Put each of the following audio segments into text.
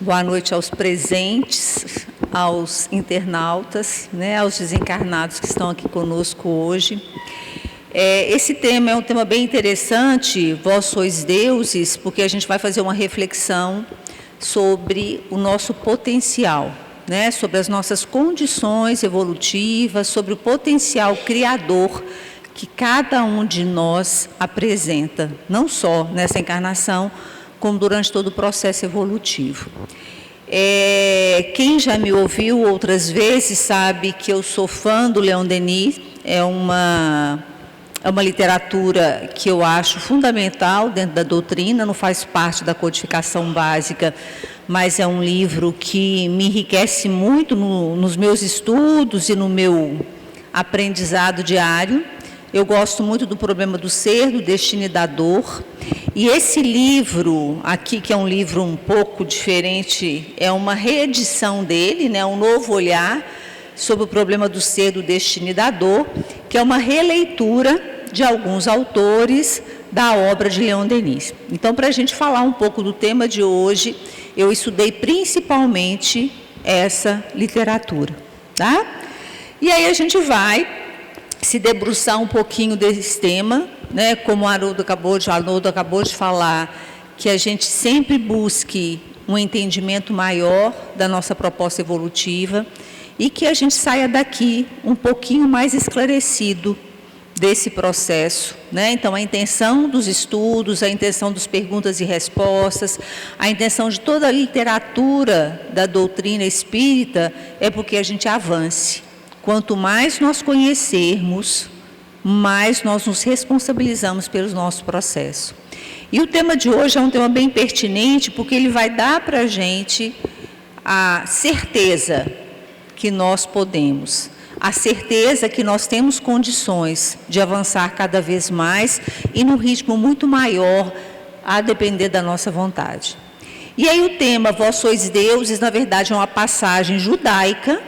Boa noite aos presentes, aos internautas, né, aos desencarnados que estão aqui conosco hoje. Esse tema é um tema bem interessante, vós sois deuses, porque a gente vai fazer uma reflexão sobre o nosso potencial, né, sobre as nossas condições evolutivas, sobre o potencial criador que cada um de nós apresenta, não só nessa encarnação, como durante todo o processo evolutivo. Quem já me ouviu outras vezes sabe que eu sou fã do Leon Denis, é uma literatura que eu acho fundamental dentro da doutrina, não faz parte da codificação básica, mas é um livro que me enriquece muito nos meus estudos e no meu aprendizado diário. Eu gosto muito do problema do ser, do destino e da dor. E esse livro aqui, que é um livro um pouco diferente, é uma reedição dele, né, um novo olhar sobre o problema do ser, do destino e da dor, que é uma releitura de alguns autores da obra de Leon Denis. Então, para a gente falar um pouco do tema de hoje, eu estudei principalmente essa literatura, tá? E aí a gente vai se debruçar um pouquinho desse tema, né? Como o Haroldo acabou de falar, que a gente sempre busque um entendimento maior da nossa proposta evolutiva e que a gente saia daqui um pouquinho mais esclarecido desse processo, né? Então, a intenção dos estudos, a intenção dos perguntas e respostas, a intenção de toda a literatura da doutrina espírita é porque a gente avance. Quanto mais nós conhecermos, mais nós nos responsabilizamos pelo nosso processo. E o tema de hoje é um tema bem pertinente, porque ele vai dar para a gente a certeza que nós podemos, a certeza que nós temos condições de avançar cada vez mais e num ritmo muito maior, a depender da nossa vontade. E aí o tema, vós sois deuses, na verdade é uma passagem judaica,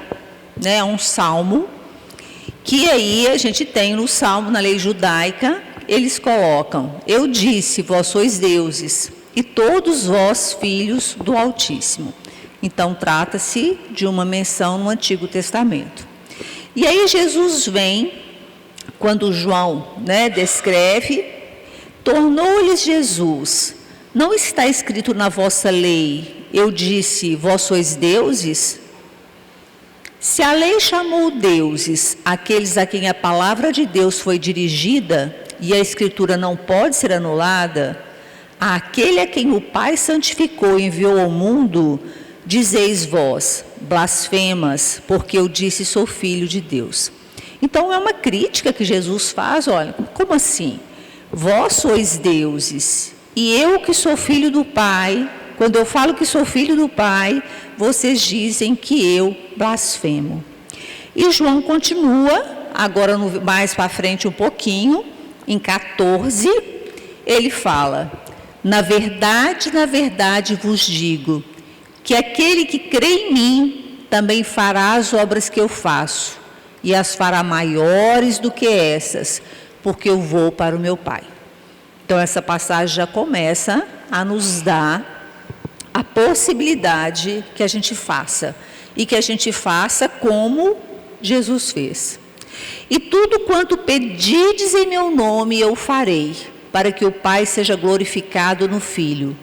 né, um salmo, que aí a gente tem no salmo, na lei judaica, eles colocam: eu disse, vós sois deuses, e todos vós filhos do Altíssimo. Então, trata-se de uma menção no Antigo Testamento. E aí Jesus vem, quando João, né, descreve, tornou-lhes Jesus: não está escrito na vossa lei, eu disse, vós sois deuses? Se a lei chamou deuses aqueles a quem a palavra de Deus foi dirigida, e a Escritura não pode ser anulada, àquele a quem o Pai santificou e enviou ao mundo, dizeis vós, blasfemas, porque eu disse sou filho de Deus. Então é uma crítica que Jesus faz, olha, como assim? Vós sois deuses, e eu que sou filho do Pai, quando eu falo que sou filho do Pai, vocês dizem que eu blasfemo. E João continua, agora mais para frente um pouquinho, em 14, ele fala: na verdade vos digo, que aquele que crê em mim também fará as obras que eu faço, e as fará maiores do que essas, porque eu vou para o meu Pai. Então essa passagem já começa a nos dar a possibilidade que a gente faça, e que a gente faça como Jesus fez. E tudo quanto pedides em meu nome eu farei, para que o Pai seja glorificado no Filho.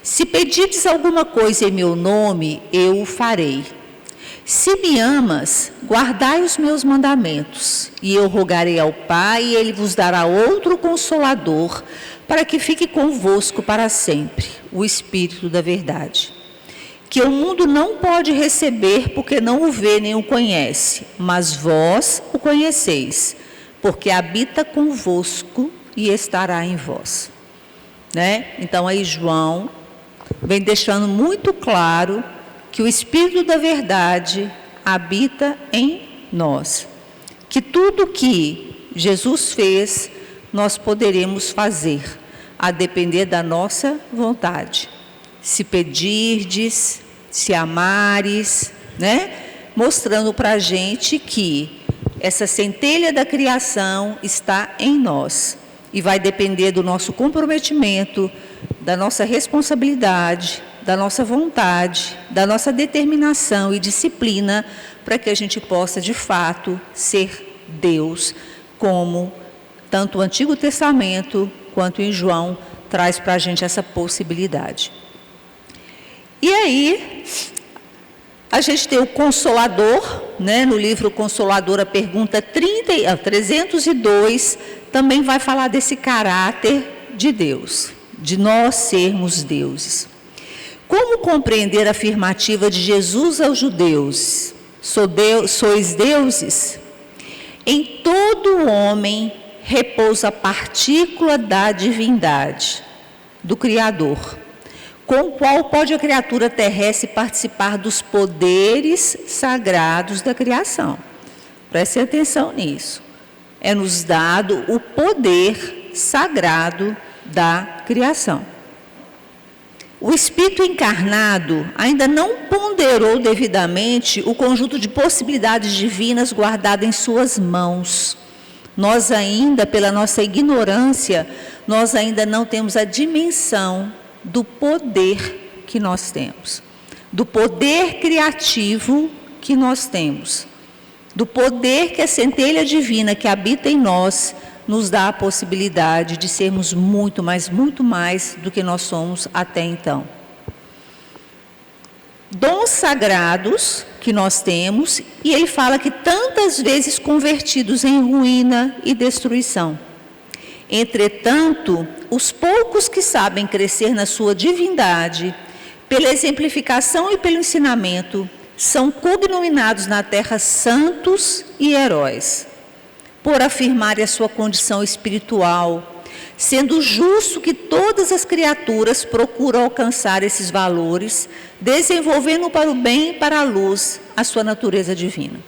Se pedides alguma coisa em meu nome, eu o farei. Se me amas, guardai os meus mandamentos, e eu rogarei ao Pai, e ele vos dará outro Consolador, para que fique convosco para sempre, o Espírito da verdade, que o mundo não pode receber, porque não o vê nem o conhece, mas vós o conheceis, porque habita convosco e estará em vós. Né? Então aí João vem deixando muito claro que o Espírito da verdade habita em nós, que tudo que Jesus fez, nós poderemos fazer, a depender da nossa vontade. Se pedirdes, se amares, né? Mostrando para a gente que essa centelha da criação está em nós e vai depender do nosso comprometimento, da nossa responsabilidade, da nossa vontade, da nossa determinação e disciplina para que a gente possa, de fato, ser Deus, como tanto o Antigo Testamento quanto em João traz para a gente essa possibilidade. E aí, a gente tem o Consolador, né? No livro Consolador, a pergunta 302 também vai falar desse caráter de Deus, de nós sermos deuses. Como compreender a afirmativa de Jesus aos judeus? Sois deuses? Em todo homem repousa a partícula da divindade, do Criador, com o qual pode a criatura terrestre participar dos poderes sagrados da criação. Prestem atenção nisso. É-nos dado o poder sagrado da criação. O Espírito encarnado ainda não ponderou devidamente o conjunto de possibilidades divinas guardado em suas mãos. Nós ainda, pela nossa ignorância, nós ainda não temos a dimensão do poder que nós temos, do poder criativo que nós temos, do poder que a centelha divina que habita em nós nos dá a possibilidade de sermos muito mais do que nós somos até então. Dons sagrados que nós temos, e ele fala que tantas vezes convertidos em ruína e destruição. Entretanto, os poucos que sabem crescer na sua divindade, pela exemplificação e pelo ensinamento, são cognominados na terra santos e heróis, por afirmarem a sua condição espiritual, sendo justo que todas as criaturas procuram alcançar esses valores, desenvolvendo para o bem e para a luz a sua natureza divina.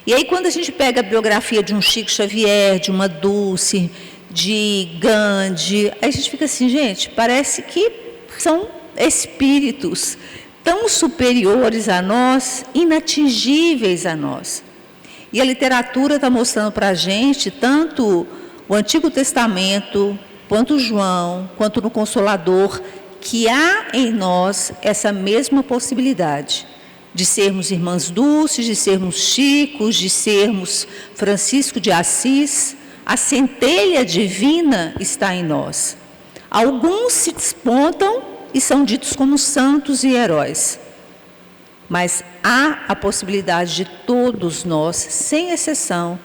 E aí, quando a gente pega a biografia de um Chico Xavier, de uma Dulce, de Gandhi, aí a gente fica assim, gente, parece que são espíritos tão superiores a nós, inatingíveis a nós. E a literatura está mostrando para a gente, tanto o Antigo Testamento, quanto João, quanto no Consolador, que há em nós essa mesma possibilidade de sermos irmãs Dulces, de sermos Chicos, de sermos Francisco de Assis. A centelha divina está em nós. Alguns se despontam e são ditos como santos e heróis. Mas há a possibilidade de todos nós, sem exceção,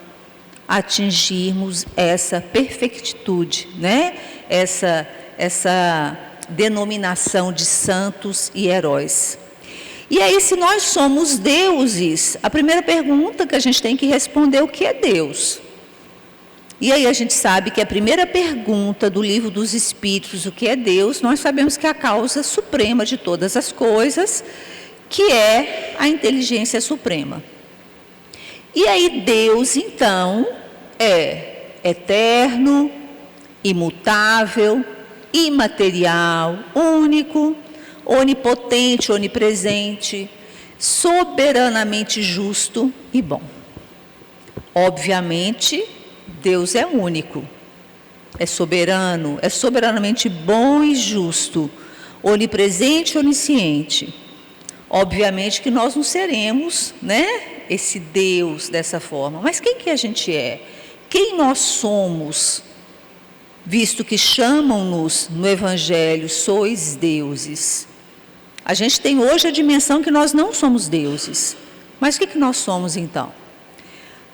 atingirmos essa perfectitude, né? Essa denominação de santos e heróis. E aí, se nós somos deuses, a primeira pergunta que a gente tem que responder é o que é Deus? E aí a gente sabe que a primeira pergunta do Livro dos Espíritos, o que é Deus, nós sabemos que é a causa suprema de todas as coisas, que é a inteligência suprema. E aí Deus, então, é eterno, imutável, imaterial, único, onipotente, onipresente, soberanamente justo e bom. Obviamente, Deus é único, é soberano, é soberanamente bom e justo, onipresente e onisciente. Obviamente que nós não seremos, né, esse Deus dessa forma, mas quem que a gente é? Quem nós somos? Visto que chamam-nos no Evangelho, sois deuses. A gente tem hoje a dimensão que nós não somos deuses. Mas o que nós somos então?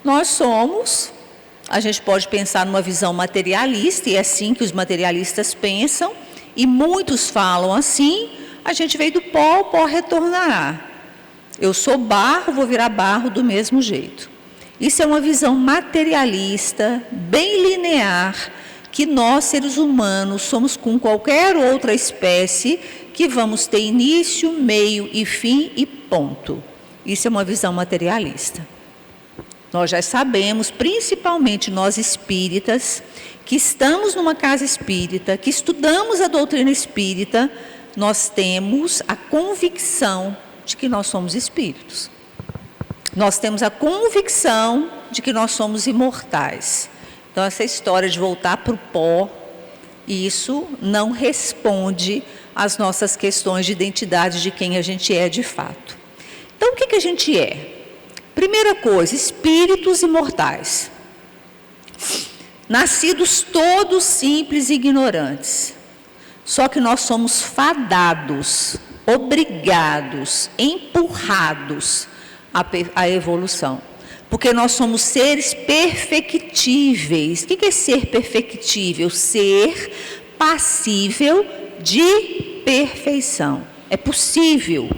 Nós somos, a gente pode pensar numa visão materialista, e é assim que os materialistas pensam, e muitos falam assim: a gente veio do pó, o pó retornará. Eu sou barro, vou virar barro do mesmo jeito. Isso é uma visão materialista, bem linear, que nós, seres humanos, somos com qualquer outra espécie, que vamos ter início, meio e fim e ponto. Isso é uma visão materialista. Nós já sabemos, principalmente nós espíritas, que estamos numa casa espírita, que estudamos a doutrina espírita, nós temos a convicção de que nós somos espíritos. Nós temos a convicção de que nós somos imortais. Então, essa história de voltar para o pó E isso não responde às nossas questões de identidade de quem a gente é de fato. Então, o que a gente é? Primeira coisa, espíritos imortais. Nascidos todos simples e ignorantes. Só que nós somos fadados, obrigados, empurrados à evolução. Porque nós somos seres perfectíveis. O que é ser perfectível? Ser passível de perfeição. É possível.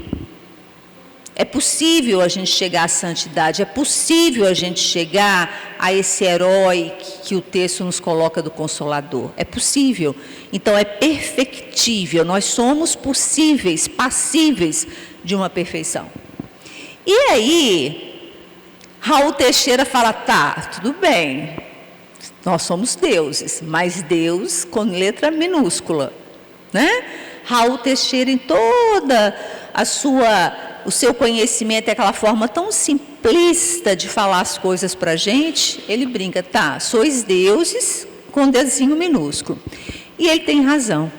É possível a gente chegar à santidade, é possível a gente chegar a esse herói que o texto nos coloca do Consolador. É possível. Então, é perfectível. Nós somos possíveis, passíveis de uma perfeição. E aí, Raul Teixeira fala, tá, tudo bem, nós somos deuses, mas Deus com letra minúscula, né? Raul Teixeira, em toda o seu conhecimento, é aquela forma tão simplista de falar as coisas para a gente, ele brinca, tá, sois deuses com dezinho minúsculo. E ele tem razão,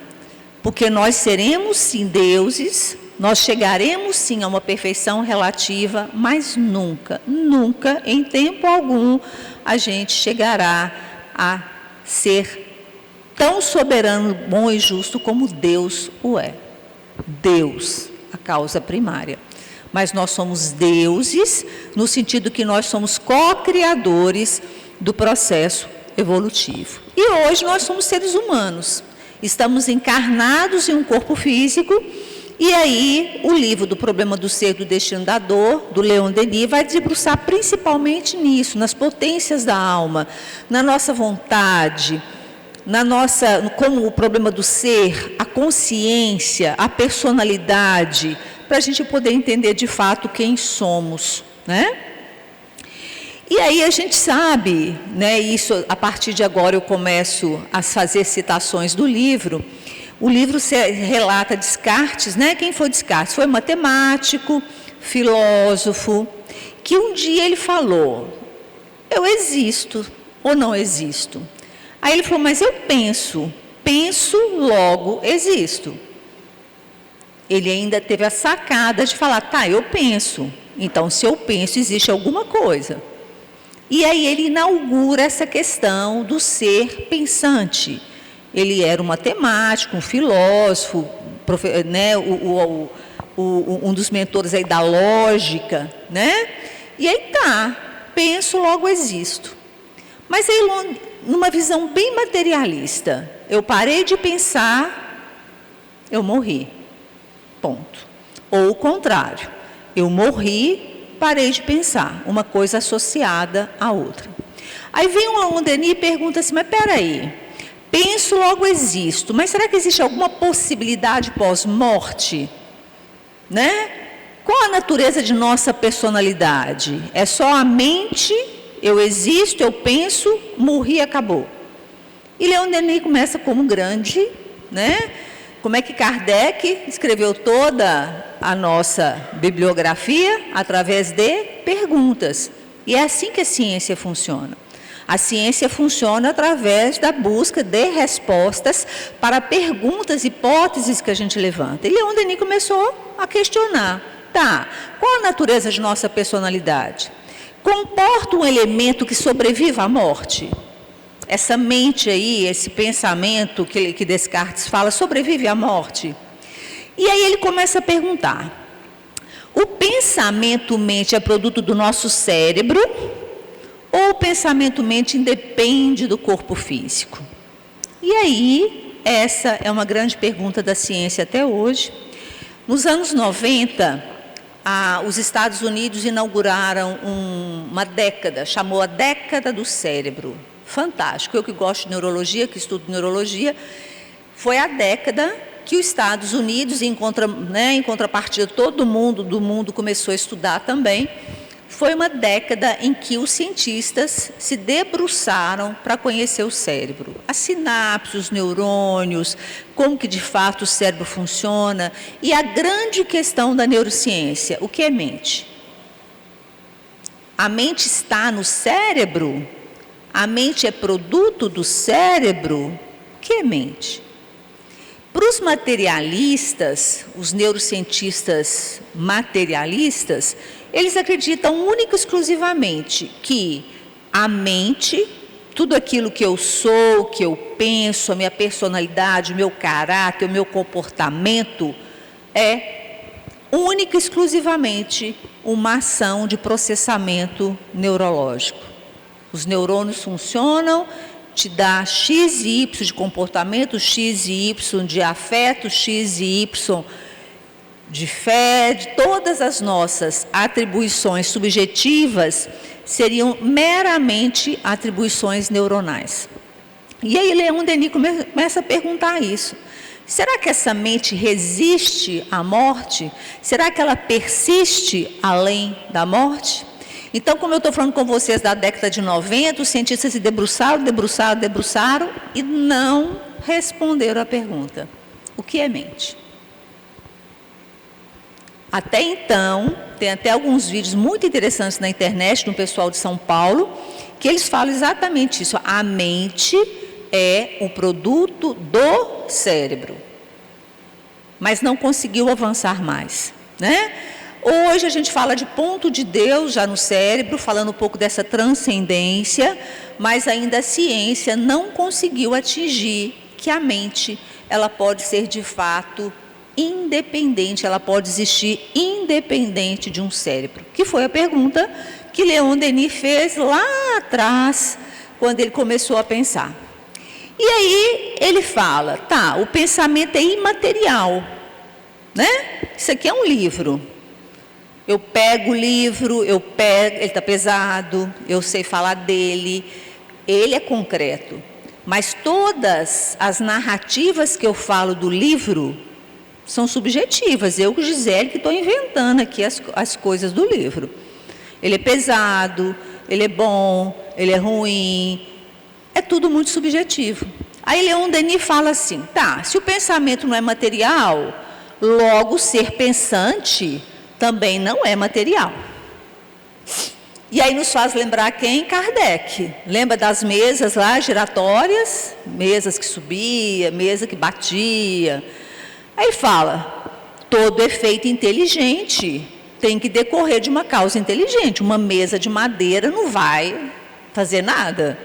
porque nós seremos sim deuses, nós chegaremos sim a uma perfeição relativa, mas nunca, nunca, em tempo algum, a gente chegará a ser tão soberano, bom e justo como Deus o é. Deus, a causa primária. Mas nós somos deuses, no sentido que nós somos co-criadores do processo evolutivo. E hoje nós somos seres humanos, estamos encarnados em um corpo físico, e aí o livro do Problema do Ser, do Destino da Dor, do Leon Denis, vai debruçar principalmente nisso, nas potências da alma, na nossa vontade, como o problema do ser, a consciência, a personalidade, para a gente poder entender de fato quem somos, né? E aí a gente sabe, né, isso a partir de agora eu começo a fazer citações do livro. O livro relata Descartes, né? Quem foi Descartes? Foi matemático, filósofo, que um dia ele falou, eu existo ou não existo? Aí ele falou, mas eu penso, logo existo. Ele ainda teve a sacada de falar, tá, eu penso, então se eu penso existe alguma coisa. E aí ele inaugura essa questão do ser pensante. Ele era um matemático, um filósofo, né, um dos mentores aí da lógica, né? E aí tá, penso, logo existo. Mas aí, numa visão bem materialista, eu parei de pensar, eu morri. Ponto. Ou o contrário, eu morri, parei de pensar, uma coisa associada à outra. Aí vem um Leon Denis e pergunta assim, mas peraí, penso, logo existo, mas será que existe alguma possibilidade pós-morte? Né? Qual a natureza de nossa personalidade? É só a mente, eu existo, eu penso, morri, acabou. E Leon Denis começa como grande, né? Como é que Kardec escreveu toda a nossa bibliografia? Através de perguntas. E é assim que a ciência funciona. A ciência funciona através da busca de respostas para perguntas, hipóteses que a gente levanta. E Leon Denis começou a questionar. Tá, qual a natureza de nossa personalidade? Comporta um elemento que sobreviva à morte? Essa mente aí, esse pensamento que Descartes fala, sobrevive à morte? E aí ele começa a perguntar, o pensamento-mente é produto do nosso cérebro ou o pensamento-mente independe do corpo físico? E aí, essa é uma grande pergunta da ciência até hoje. Nos anos 90, os Estados Unidos inauguraram uma década, chamou a Década do Cérebro. Fantástico, eu que gosto de neurologia, que estudo neurologia, foi a década que os Estados Unidos, em contrapartida todo mundo do mundo começou a estudar também, foi uma década em que os cientistas se debruçaram para conhecer o cérebro, as sinapses, os neurônios, como que de fato o cérebro funciona, e a grande questão da neurociência, o que é mente? A mente está no cérebro? A mente é produto do cérebro? O que é mente? Para os materialistas, os neurocientistas materialistas, eles acreditam única e exclusivamente que a mente, tudo aquilo que eu sou, que eu penso, a minha personalidade, o meu caráter, o meu comportamento, é única e exclusivamente uma ação de processamento neurológico. Os neurônios funcionam, te dá X e Y de comportamento, X e Y de afeto, X e Y de fé, de todas as nossas atribuições subjetivas seriam meramente atribuições neuronais. E aí Leon Denis começa a perguntar isso. Será que essa mente resiste à morte? Será que ela persiste além da morte? Então, como eu estou falando com vocês da década de 90, os cientistas se debruçaram e não responderam a pergunta: o que é mente? Até então, tem até alguns vídeos muito interessantes na internet, do pessoal de São Paulo, que eles falam exatamente isso. A mente é um produto do cérebro, mas não conseguiu avançar mais, né? Hoje a gente fala de ponto de Deus já no cérebro, falando um pouco dessa transcendência, mas ainda a ciência não conseguiu atingir que a mente, ela pode ser de fato independente, ela pode existir independente de um cérebro, que foi a pergunta que Leon Denis fez lá atrás, quando ele começou a pensar. E aí ele fala, tá, o pensamento é imaterial, né? Isso aqui é um livro. Eu pego o livro, ele está pesado, eu sei falar dele, ele é concreto. Mas todas as narrativas que eu falo do livro são subjetivas. Eu, Gisele, que estou inventando aqui as coisas do livro. Ele é pesado, ele é bom, ele é ruim, é tudo muito subjetivo. Aí Leon Denis fala assim, tá, se o pensamento não é material, logo ser pensante também não é material. E aí nos faz lembrar quem? Kardec. Lembra das mesas lá, giratórias? Mesas que subia, mesa que batia. Aí fala, todo efeito inteligente tem que decorrer de uma causa inteligente. Uma mesa de madeira não vai fazer nada.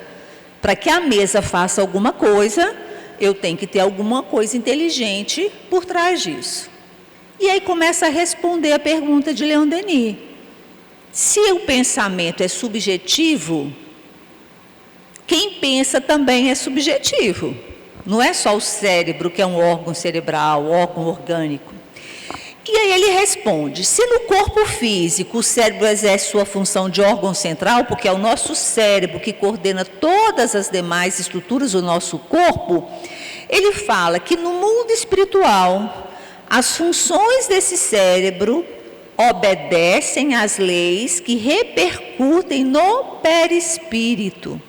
Para que a mesa faça alguma coisa, eu tenho que ter alguma coisa inteligente por trás disso. E aí começa a responder a pergunta de Leon Denis. Se o pensamento é subjetivo, quem pensa também é subjetivo. Não é só o cérebro, que é um órgão cerebral, órgão orgânico. E aí ele responde, se no corpo físico o cérebro exerce sua função de órgão central, porque é o nosso cérebro que coordena todas as demais estruturas do nosso corpo, ele fala que no mundo espiritual, as funções desse cérebro obedecem às leis que repercutem no perispírito.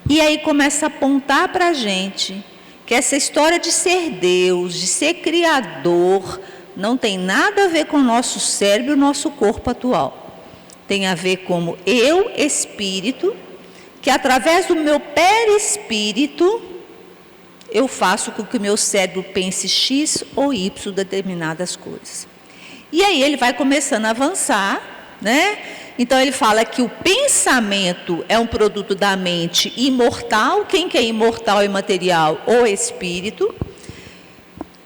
E aí começa a apontar para a gente que essa história de ser Deus, de ser Criador, não tem nada a ver com o nosso cérebro e o nosso corpo atual. Tem a ver com eu, espírito, que através do meu perispírito, eu faço com que o meu cérebro pense X ou Y determinadas coisas. E aí ele vai começando a avançar, né? Então ele fala que o pensamento é um produto da mente imortal. Quem que é imortal e material? O espírito,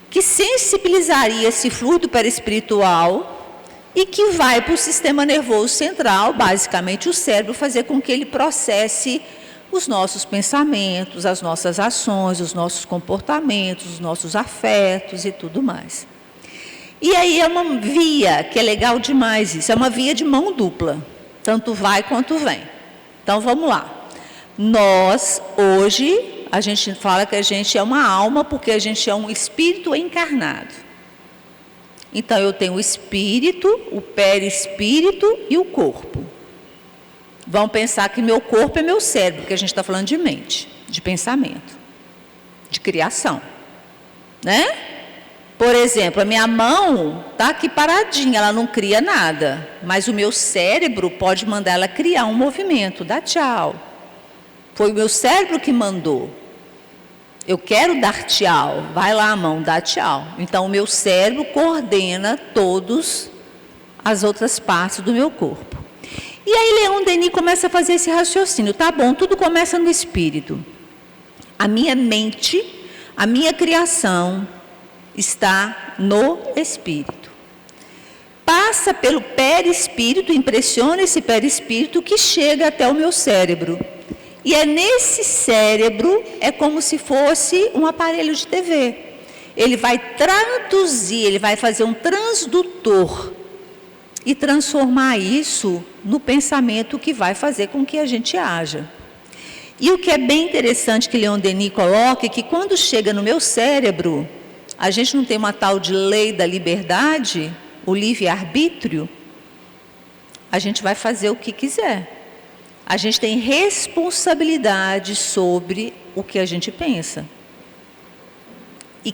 que sensibilizaria esse fluido perispiritual e que vai para o sistema nervoso central, basicamente o cérebro, fazer com que ele processe os nossos pensamentos, as nossas ações, os nossos comportamentos, os nossos afetos e tudo mais. E aí é uma via, que é legal demais isso, é uma via de mão dupla, tanto vai quanto vem. Então vamos lá. Nós, hoje, a gente fala que a gente é uma alma porque a gente é um espírito encarnado. Então eu tenho o espírito, o perispírito e o corpo. Vão pensar que meu corpo é meu cérebro, porque a gente está falando de mente, de pensamento, de criação, né? Por exemplo, a minha mão está aqui paradinha, ela não cria nada, mas o meu cérebro pode mandar ela criar um movimento, dá tchau. Foi o meu cérebro que mandou. Eu quero dar tchau. Vai lá, mão, dá tchau. Então, o meu cérebro coordena todas as outras partes do meu corpo. E aí, Leon Denis começa a fazer esse raciocínio. Tá bom, tudo começa no espírito. A minha mente, a minha criação está no espírito. Passa pelo perispírito, impressiona esse perispírito que chega até o meu cérebro. E é nesse cérebro, é como se fosse um aparelho de TV. Ele vai traduzir, ele vai fazer um transdutor e transformar isso no pensamento que vai fazer com que a gente haja. E o que é bem interessante que Leon Denis coloca é que quando chega no meu cérebro, a gente não tem uma tal de lei da liberdade, o livre-arbítrio, a gente vai fazer o que quiser. A gente tem responsabilidade sobre o que a gente pensa. E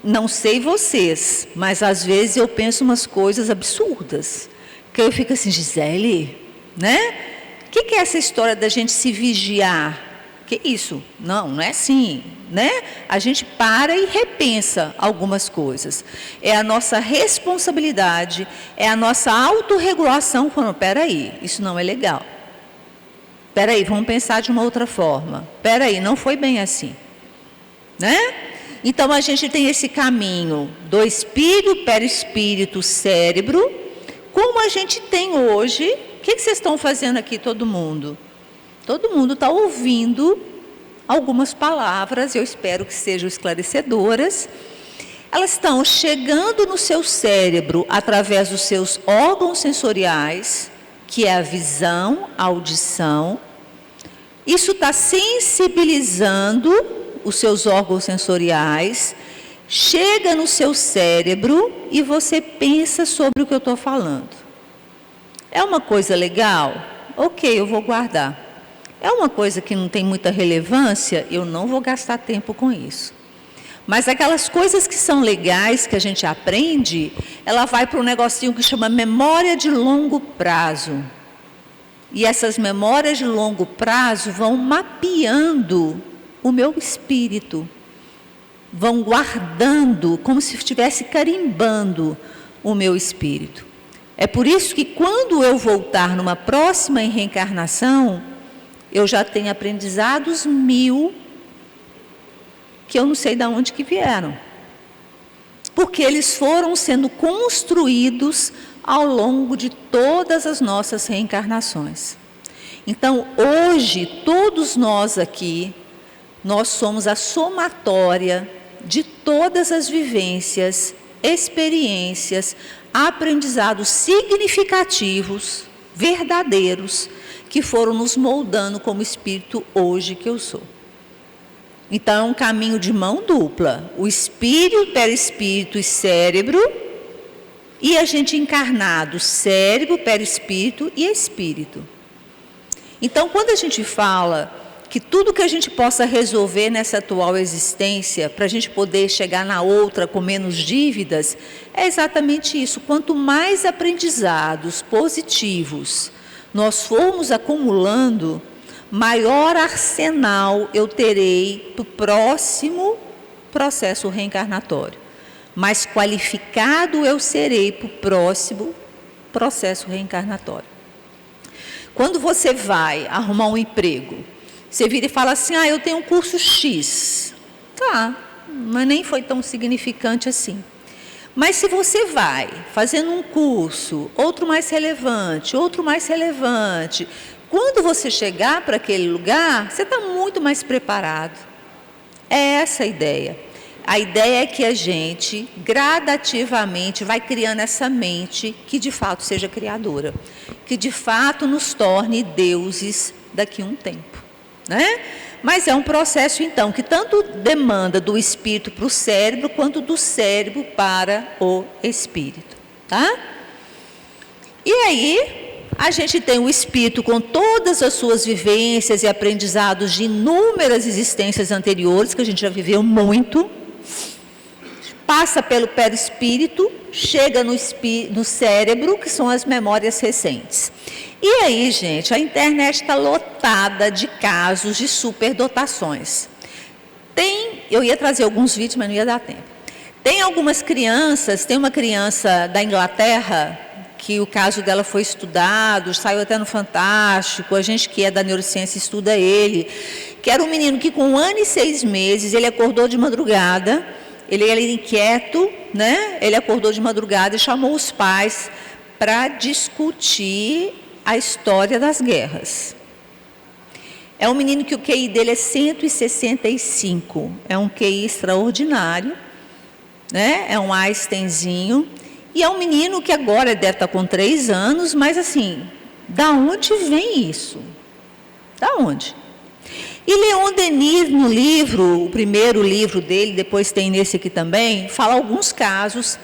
não sei vocês, mas às vezes eu penso umas coisas absurdas. Que eu fico assim, Gisele, né? O que é essa história da gente se vigiar? Que isso? Não é assim, né? A gente para e repensa algumas coisas. É a nossa responsabilidade, é a nossa autorregulação falando, peraí, isso não é legal. Peraí, vamos pensar de uma outra forma. Peraí, não foi bem assim. Né? Então, a gente tem esse caminho do espírito, perispírito, cérebro. Como a gente tem hoje, o que vocês estão fazendo aqui, todo mundo? Todo mundo está ouvindo algumas palavras, eu espero que sejam esclarecedoras. Elas estão chegando no seu cérebro através dos seus órgãos sensoriais, que é a visão, a audição. Isso está sensibilizando os seus órgãos sensoriais, chega no seu cérebro e você pensa sobre o que eu estou falando. É uma coisa legal? Ok, eu vou guardar. É uma coisa que não tem muita relevância? Eu não vou gastar tempo com isso. Mas aquelas coisas que são legais, que a gente aprende, ela vai para um negocinho que chama memória de longo prazo. E essas memórias de longo prazo vão mapeando o meu espírito. Vão guardando, como se estivesse carimbando o meu espírito. É por isso que quando eu voltar numa próxima reencarnação, eu já tenho aprendizados 1000 que eu não sei de onde que vieram. Porque eles foram sendo construídos ao longo de todas as nossas reencarnações. Então, hoje, todos nós aqui, nós somos a somatória de todas as vivências, experiências, aprendizados significativos, verdadeiros, que foram nos moldando como espírito hoje que eu sou. Então, é um caminho de mão dupla. O espírito, perispírito e cérebro, e a gente encarnado, cérebro, perispírito e espírito. Então, quando a gente fala que tudo que a gente possa resolver nessa atual existência, para a gente poder chegar na outra com menos dívidas, é exatamente isso. Quanto mais aprendizados positivos nós formos acumulando, maior arsenal eu terei para o próximo processo reencarnatório. Mais qualificado eu serei para o próximo processo reencarnatório. Quando você vai arrumar um emprego, você vira e fala assim, eu tenho um curso X. Tá, mas nem foi tão significante assim. Mas se você vai fazendo um curso, outro mais relevante, quando você chegar para aquele lugar, você está muito mais preparado. É essa a ideia. A ideia é que a gente, gradativamente, vai criando essa mente que de fato seja criadora. Que de fato nos torne deuses daqui a um tempo. Né? Mas é um processo, então, que tanto demanda do espírito para o cérebro, quanto do cérebro para o espírito. Tá? E aí, a gente tem o espírito com todas as suas vivências e aprendizados de inúmeras existências anteriores, que a gente já viveu muito, passa pelo perispírito, chega no cérebro, que são as memórias recentes. E aí, gente, a internet está lotada de casos de superdotações. Tem eu ia trazer alguns vídeos, mas não ia dar tempo. Tem algumas crianças, tem uma criança da Inglaterra, que o caso dela foi estudado, saiu até no Fantástico, a gente que é da neurociência estuda ele, que era um menino que com 1 ano e 6 meses, ele acordou de madrugada, ele era inquieto, né? Ele acordou de madrugada e chamou os pais para discutir a história das guerras. É um menino que o QI dele é 165, é um QI extraordinário, né? É um Einsteinzinho, e é um menino que agora deve estar com 3 anos, mas assim, da onde vem isso? Da onde? E Leon Denis, no livro, o primeiro livro dele, depois tem nesse aqui também, fala alguns casos.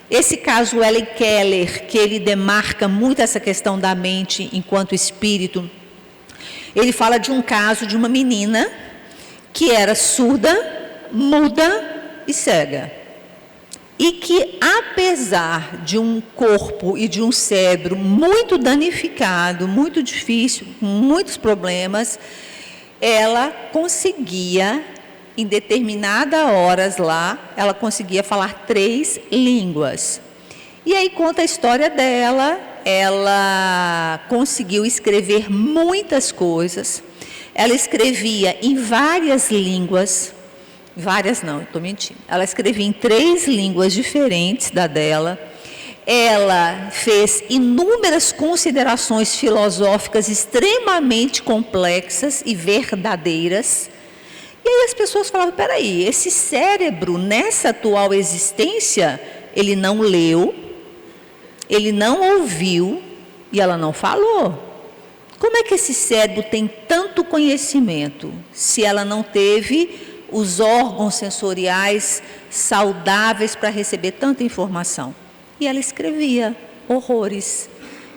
Esse caso, Helen Keller, que ele demarca muito essa questão da mente enquanto espírito, ele fala de um caso de uma menina que era surda, muda e cega. E que, apesar de um corpo e de um cérebro muito danificado, muito difícil, com muitos problemas, ela conseguia, em determinadas horas lá, ela conseguia falar 3 línguas. E aí conta a história dela, ela conseguiu escrever muitas coisas, ela escrevia em várias línguas, várias não, estou mentindo. Ela escrevia em 3 línguas diferentes da dela. Ela fez inúmeras considerações filosóficas extremamente complexas e verdadeiras. E aí as pessoas falavam, peraí, esse cérebro, nessa atual existência, ele não leu, ele não ouviu e ela não falou. Como é que esse cérebro tem tanto conhecimento se ela não teve os órgãos sensoriais saudáveis para receber tanta informação? E ela escrevia horrores,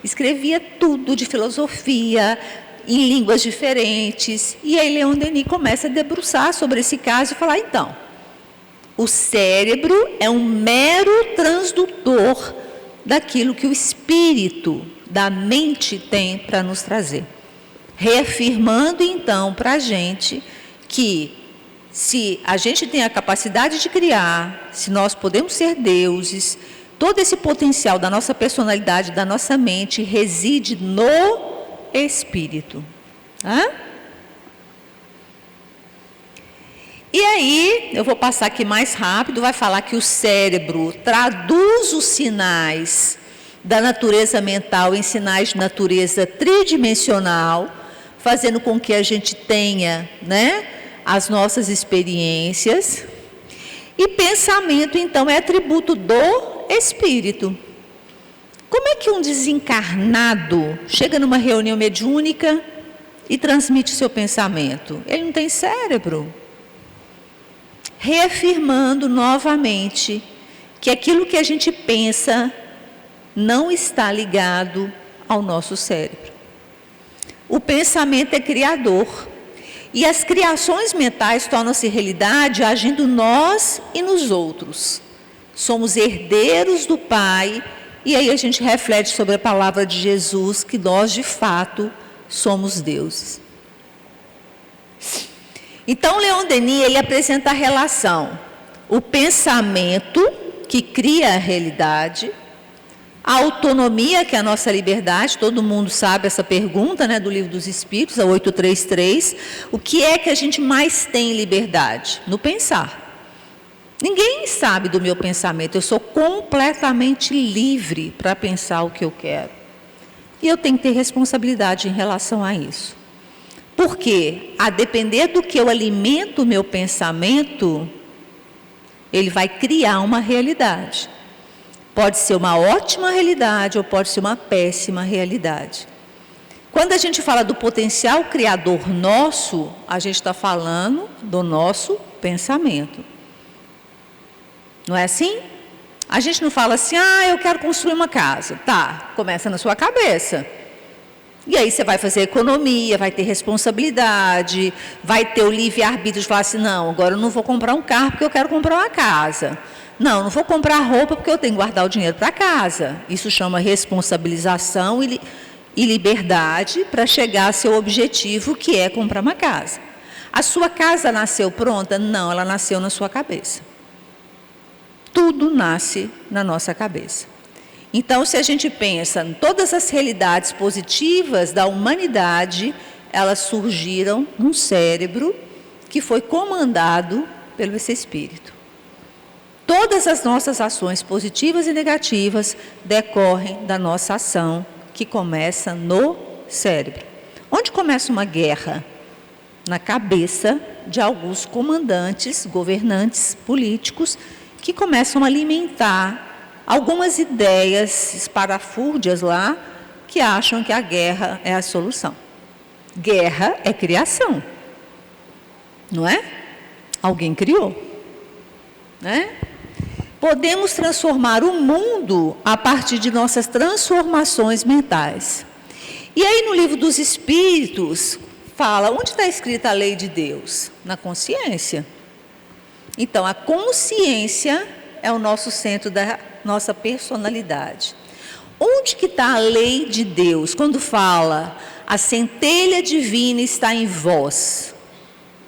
escrevia tudo de filosofia, em línguas diferentes. E aí Leon Denis começa a debruçar sobre esse caso e falar, então, o cérebro é um mero transdutor daquilo que o espírito da mente tem para nos trazer. Reafirmando então para a gente que se a gente tem a capacidade de criar, se nós podemos ser deuses, todo esse potencial da nossa personalidade, da nossa mente, reside no espírito. E aí, eu vou passar aqui mais rápido, vai falar que o cérebro traduz os sinais da natureza mental em sinais de natureza tridimensional, fazendo com que a gente tenha, né, as nossas experiências. E pensamento, então, é atributo do espírito. Como é que um desencarnado chega numa reunião mediúnica e transmite seu pensamento? Ele não tem cérebro. Reafirmando novamente que aquilo que a gente pensa não está ligado ao nosso cérebro. O pensamento é criador. E as criações mentais tornam-se realidade agindo nós e nos outros. Somos herdeiros do Pai, e aí a gente reflete sobre a palavra de Jesus, que nós de fato somos deuses. Então Leon Denis, ele apresenta a relação, o pensamento que cria a realidade, a autonomia, que é a nossa liberdade, todo mundo sabe essa pergunta, né, do Livro dos Espíritos, a 833, o que é que a gente mais tem liberdade? No pensar. Ninguém sabe do meu pensamento, eu sou completamente livre para pensar o que eu quero. E eu tenho que ter responsabilidade em relação a isso. Porque, a depender do que eu alimento o meu pensamento, ele vai criar uma realidade. Pode ser uma ótima realidade ou pode ser uma péssima realidade. Quando a gente fala do potencial criador nosso, a gente está falando do nosso pensamento. Não é assim? A gente não fala assim, eu quero construir uma casa. Tá, começa na sua cabeça. E aí você vai fazer economia, vai ter responsabilidade, vai ter o livre-arbítrio de falar assim, não, agora eu não vou comprar um carro porque eu quero comprar uma casa. Não vou comprar roupa porque eu tenho que guardar o dinheiro para casa. Isso chama responsabilização e liberdade para chegar ao seu objetivo, que é comprar uma casa. A sua casa nasceu pronta? Não, ela nasceu na sua cabeça. Tudo nasce na nossa cabeça. Então, se a gente pensa em todas as realidades positivas da humanidade, elas surgiram num cérebro que foi comandado pelo esse Espírito. Todas as nossas ações positivas e negativas decorrem da nossa ação, que começa no cérebro. Onde começa uma guerra? Na cabeça de alguns comandantes, governantes políticos, que começam a alimentar algumas ideias esparafúrdias lá, que acham que a guerra é a solução. Guerra é criação, não é? Alguém criou, né? Podemos transformar o mundo a partir de nossas transformações mentais. E aí no livro dos Espíritos, fala, onde está escrita a lei de Deus? Na consciência. Então, a consciência é o nosso centro da nossa personalidade. Onde que está a lei de Deus? Quando fala, a centelha divina está em vós.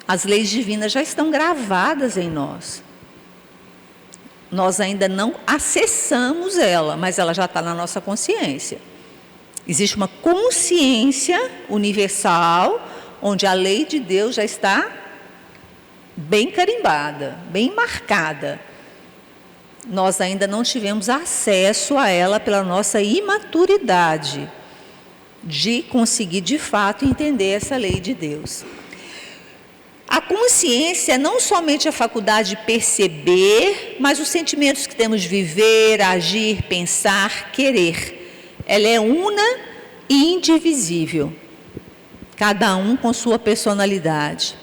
As leis divinas já estão gravadas em nós. Nós ainda não acessamos ela, mas ela já está na nossa consciência. Existe uma consciência universal, onde a lei de Deus já está bem carimbada, bem marcada. Nós ainda não tivemos acesso a ela pela nossa imaturidade de conseguir de fato entender essa lei de Deus. A consciência é não somente a faculdade de perceber, mas os sentimentos que temos de viver, agir, pensar, querer. Ela é una e indivisível, cada um com sua personalidade.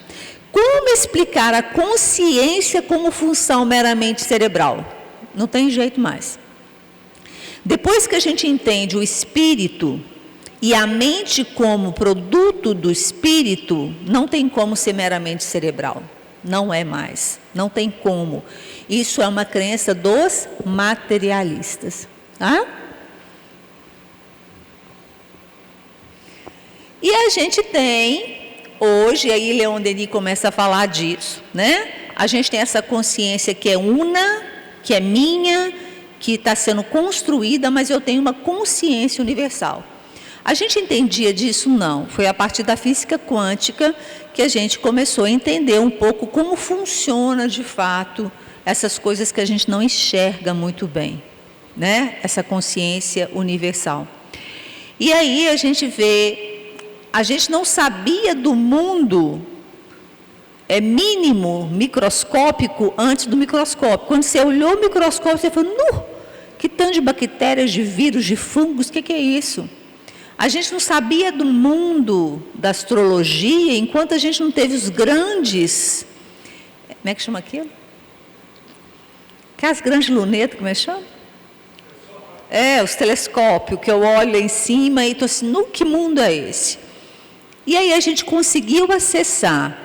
Como explicar a consciência como função meramente cerebral? Não tem jeito mais. Depois que a gente entende o espírito e a mente como produto do espírito, não tem como ser meramente cerebral. Não é mais. Não tem como. Isso é uma crença dos materialistas. Tá? E a gente tem, hoje, aí Leon Denis começa a falar disso, né? A gente tem essa consciência que é una, que é minha, que está sendo construída, mas eu tenho uma consciência universal. A gente entendia disso? Não. Foi a partir da física quântica que a gente começou a entender um pouco como funciona de fato essas coisas que a gente não enxerga muito bem, né? Essa consciência universal. E aí a gente vê, a gente não sabia do mundo mínimo, microscópico, antes do microscópio. Quando você olhou o microscópio, você falou, que tanto de bactérias, de vírus, de fungos, o que é isso? A gente não sabia do mundo da astrologia, enquanto a gente não teve os grandes, como é que chama aquilo? As grandes lunetas, como é que chama? Os telescópios, que eu olho lá em cima e estou assim, que mundo é esse? E aí a gente conseguiu acessar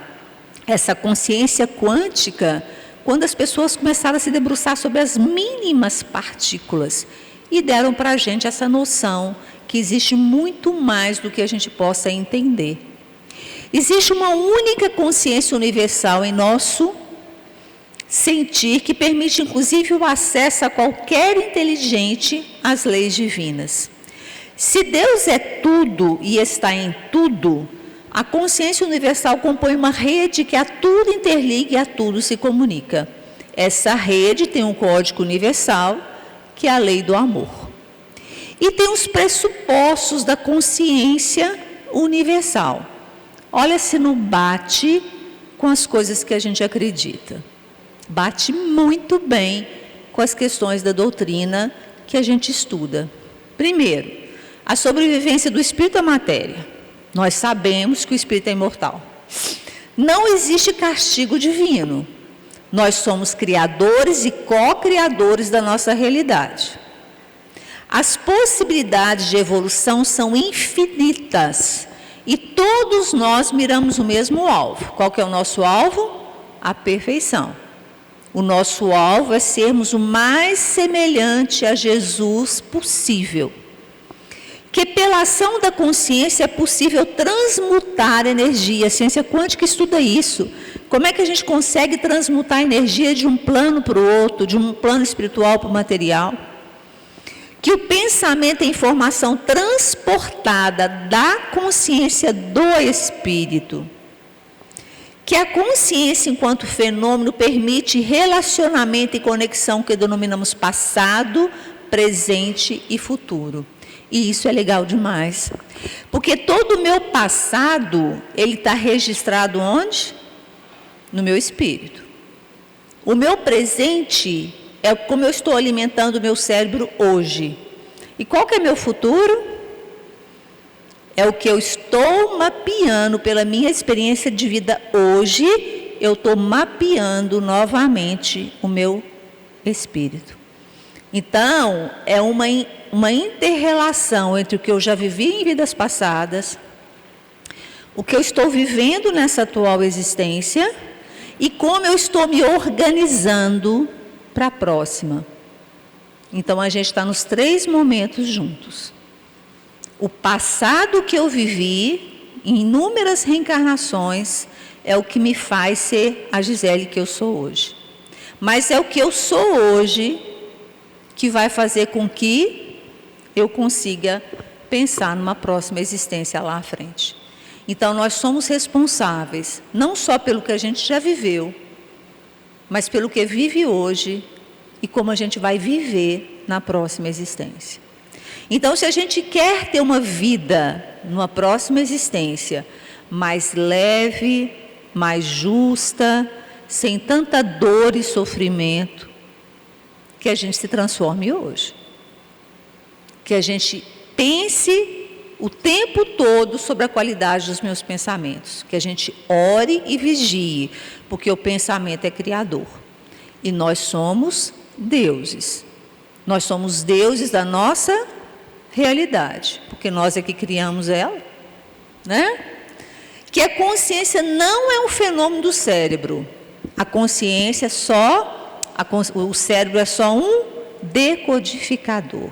essa consciência quântica quando as pessoas começaram a se debruçar sobre as mínimas partículas e deram para a gente essa noção que existe muito mais do que a gente possa entender. Existe uma única consciência universal em nosso sentir que permite inclusive o acesso a qualquer inteligente às leis divinas. Se Deus é tudo e está em tudo, a consciência universal compõe uma rede que a tudo interliga e a tudo se comunica. Essa rede tem um código universal, que é a lei do amor. E tem os pressupostos da consciência universal. Olha se não bate com as coisas que a gente acredita. Bate muito bem com as questões da doutrina que a gente estuda. Primeiro, a sobrevivência do espírito à matéria. Nós sabemos que o espírito é imortal. Não existe castigo divino. Nós somos criadores e co-criadores da nossa realidade. As possibilidades de evolução são infinitas e todos nós miramos o mesmo alvo. Qual que é o nosso alvo? A perfeição. O nosso alvo é sermos o mais semelhante a Jesus possível. que pela ação da consciência é possível transmutar energia. A ciência quântica estuda isso. Como é que a gente consegue transmutar a energia de um plano para o outro, de um plano espiritual para o material? Que o pensamento é informação transportada da consciência do espírito. Que a consciência, enquanto fenômeno, permite relacionamento e conexão que denominamos passado, presente e futuro. E isso é legal demais. Porque todo o meu passado, ele está registrado onde? No meu espírito. O meu presente é como eu estou alimentando o meu cérebro hoje. E qual que é meu futuro? É o que eu estou mapeando pela minha experiência de vida hoje. Eu estou mapeando novamente o meu espírito. Então, é uma inter-relação entre o que eu já vivi em vidas passadas, o que eu estou vivendo nessa atual existência e como eu estou me organizando para a próxima. Então, a gente está nos 3 momentos juntos. O passado que eu vivi, em inúmeras reencarnações, é o que me faz ser a Gisele que eu sou hoje. Mas é o que eu sou hoje que vai fazer com que eu consiga pensar numa próxima existência lá à frente. Então, nós somos responsáveis, não só pelo que a gente já viveu, mas pelo que vive hoje e como a gente vai viver na próxima existência. Então, se a gente quer ter uma vida numa próxima existência mais leve, mais justa, sem tanta dor e sofrimento, que a gente se transforme hoje. Que a gente pense o tempo todo sobre a qualidade dos meus pensamentos. Que a gente ore e vigie, porque o pensamento é criador. E nós somos deuses. Nós somos deuses da nossa realidade, porque nós é que criamos ela, né? Que a consciência não é um fenômeno do cérebro. A consciência é só... O cérebro é só um decodificador,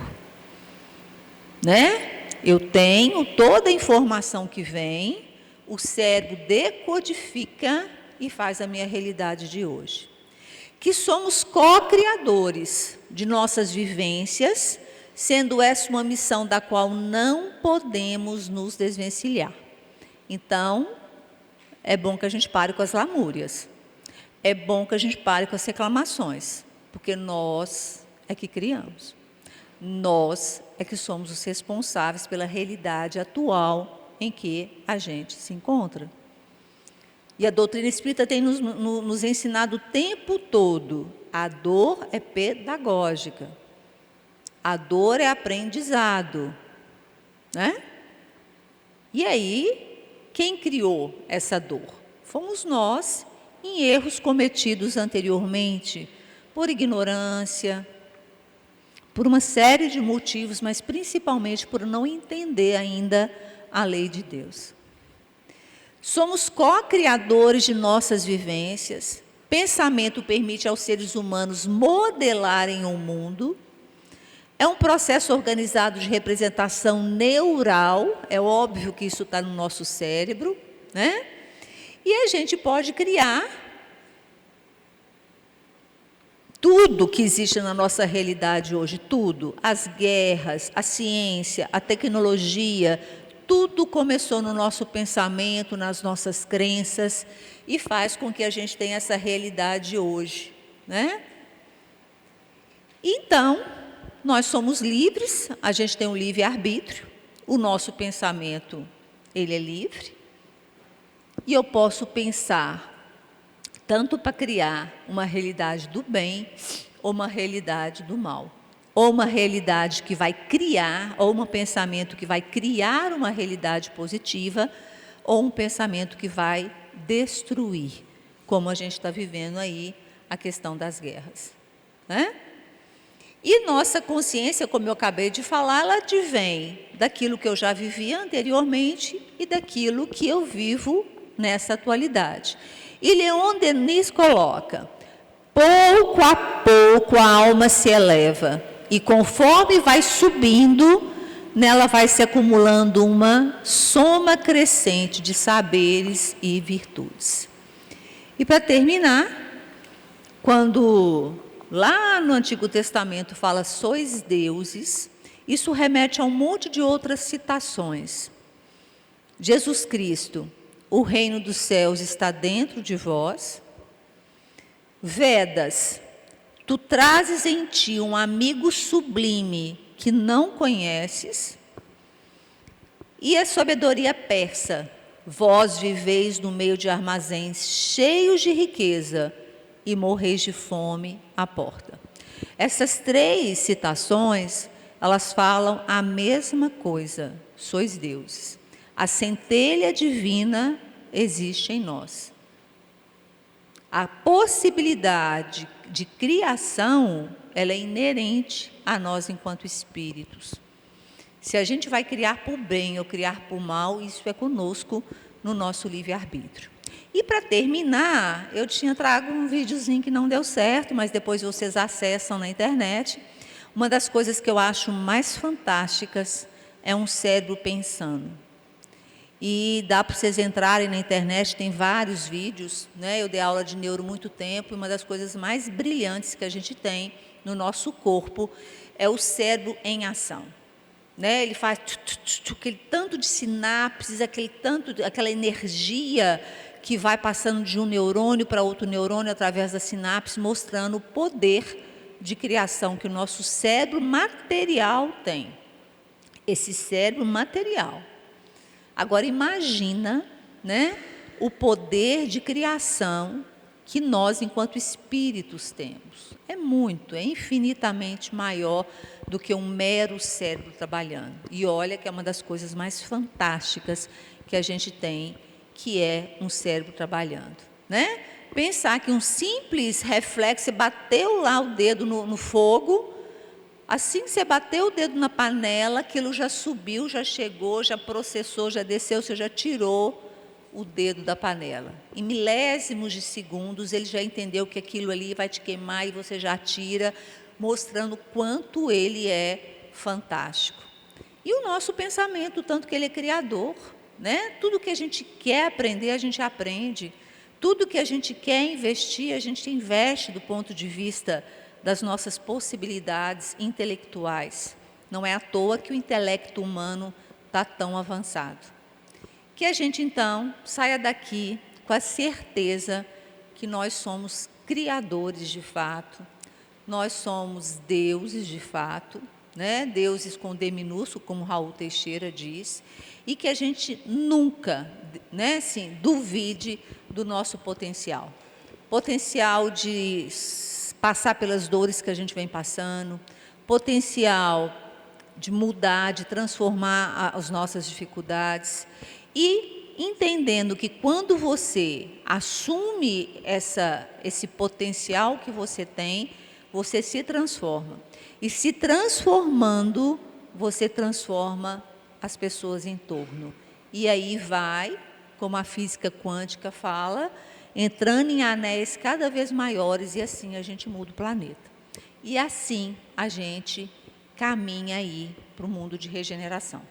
né? Eu tenho toda a informação que vem, o cérebro decodifica e faz a minha realidade de hoje. Que somos co-criadores de nossas vivências, sendo essa uma missão da qual não podemos nos desvencilhar. Então, é bom que a gente pare com as lamúrias. É bom que a gente pare com as reclamações, porque nós é que criamos. Nós é que somos os responsáveis pela realidade atual em que a gente se encontra. E a doutrina espírita tem nos ensinado o tempo todo, a dor é pedagógica, a dor é aprendizado, né? E aí, quem criou essa dor? Fomos nós, em erros cometidos anteriormente, por ignorância, por uma série de motivos, mas principalmente por não entender ainda a lei de Deus. Somos co-criadores de nossas vivências. Pensamento permite aos seres humanos modelarem o mundo. É um processo organizado de representação neural, é óbvio que isso está no nosso cérebro, né? E a gente pode criar tudo que existe na nossa realidade hoje, tudo. As guerras, a ciência, a tecnologia, tudo começou no nosso pensamento, nas nossas crenças e faz com que a gente tenha essa realidade hoje, né? Então, nós somos livres, a gente tem um livre-arbítrio, o nosso pensamento, ele é livre. E eu posso pensar tanto para criar uma realidade do bem ou uma realidade do mal. Ou uma realidade que vai criar, ou um pensamento que vai criar uma realidade positiva, ou um pensamento que vai destruir, como a gente está vivendo aí a questão das guerras, né? E nossa consciência, como eu acabei de falar, ela advém daquilo que eu já vivi anteriormente e daquilo que eu vivo nessa atualidade. E Leon Denis coloca, pouco a pouco a alma se eleva, e conforme vai subindo, nela vai se acumulando uma soma crescente de saberes e virtudes. E para terminar, quando lá no Antigo Testamento fala sois deuses, isso remete a um monte de outras citações. Jesus Cristo, o reino dos céus está dentro de vós. Vedas, tu trazes em ti um amigo sublime que não conheces. E a sabedoria persa, vós viveis no meio de armazéns cheios de riqueza e morreis de fome à porta. Essas três citações, elas falam a mesma coisa, sois deuses. A centelha divina existe em nós. A possibilidade de criação, ela é inerente a nós enquanto espíritos. Se a gente vai criar por bem ou criar por mal, isso é conosco no nosso livre-arbítrio. E para terminar, eu tinha trago um videozinho que não deu certo, mas depois vocês acessam na internet. Uma das coisas que eu acho mais fantásticas é um cérebro pensando. E dá para vocês entrarem na internet, tem vários vídeos, né? Eu dei aula de neuro muito tempo, e uma das coisas mais brilhantes que a gente tem no nosso corpo é o cérebro em ação. Né? Ele faz aquele tanto de sinapses, aquela energia que vai passando de um neurônio para outro neurônio através da sinapse, mostrando o poder de criação que o nosso cérebro material tem. Esse cérebro material. Agora imagina, né, o poder de criação que nós, enquanto espíritos, temos. É infinitamente maior do que um mero cérebro trabalhando. E olha que é uma das coisas mais fantásticas que a gente tem, que é um cérebro trabalhando, né? Pensar que um simples reflexo, você bateu lá o dedo no fogo, assim que você bateu o dedo na panela, aquilo já subiu, já chegou, já processou, já desceu, você já tirou o dedo da panela. Em milésimos de segundos, ele já entendeu que aquilo ali vai te queimar e você já tira, mostrando o quanto ele é fantástico. E o nosso pensamento, tanto que ele é criador, né? Tudo que a gente quer aprender, a gente aprende. Tudo que a gente quer investir, a gente investe do ponto de vista das nossas possibilidades intelectuais. Não é à toa que o intelecto humano está tão avançado. Que a gente, então, saia daqui com a certeza que nós somos criadores de fato, nós somos deuses de fato, né? Deuses com D minúsculo, como Raul Teixeira diz, e que a gente nunca, né, assim, duvide do nosso potencial. Potencial de passar pelas dores que a gente vem passando, potencial de mudar, de transformar as nossas dificuldades, e entendendo que quando você assume esse potencial que você tem, você se transforma. E se transformando, você transforma as pessoas em torno. E aí vai, como a física quântica fala, entrando em anéis cada vez maiores, e assim a gente muda o planeta. E assim a gente caminha aí para o mundo de regeneração.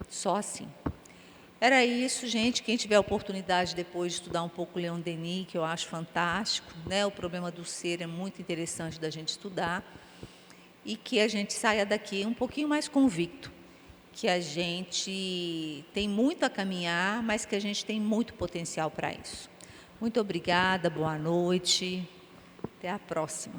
Só assim. Era isso, gente. Quem tiver a oportunidade depois de estudar um pouco Leon Denis, que eu acho fantástico, né? O problema do ser é muito interessante da gente estudar, e que a gente saia daqui um pouquinho mais convicto, que a gente tem muito a caminhar, mas que a gente tem muito potencial para isso. Muito obrigada, boa noite, até a próxima.